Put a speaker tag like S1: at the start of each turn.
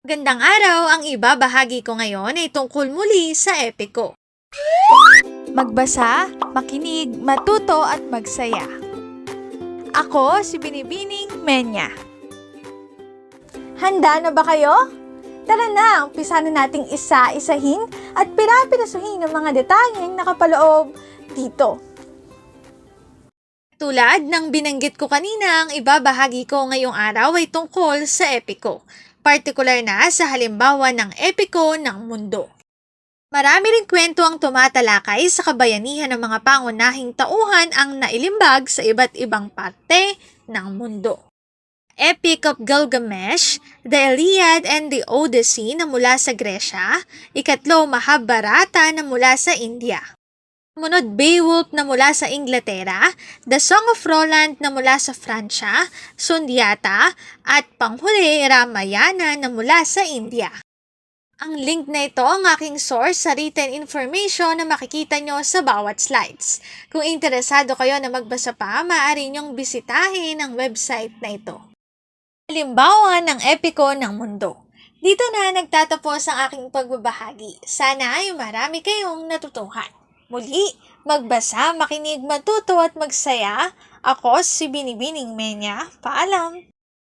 S1: Gandang araw, ang ibabahagi ko ngayon ay tungkol muli sa epiko.
S2: Magbasa, makinig, matuto at magsaya. Ako si Binibining Menya. Handa na ba kayo? Tara na, umpisa na nating isa-isahin at pirapirasuhin ang mga detalyeng nakapaloob dito.
S1: Tulad ng binanggit ko kanina, ang ibabahagi ko ngayong araw ay tungkol sa epiko, partikular na sa halimbawa ng epiko ng mundo. Marami ring kwento ang tumatalakay sa kabayanihan ng mga pangunahing tauhan ang nailimbag sa iba't ibang parte ng mundo. Epic of Gilgamesh, The Iliad and the Odyssey na mula sa Gresya, ikatlo Mahabharata na mula sa India. Sumunod Beowulf na mula sa Inglaterra, The Song of Roland na mula sa Pransya, Sundiata, at panghuli Ramayana na mula sa India. Ang link na ito ang aking source sa written information na makikita nyo sa bawat slides. Kung interesado kayo na magbasa pa, maaari nyong bisitahin ang website na ito. Halimbawa ng epiko ng mundo. Dito na nagtatapos ang aking pagbabahagi. Sana ay marami kayong natutuhan. Muli, magbasa, makinig, matuto at magsaya. Ako si Binibining Menya. Paalam!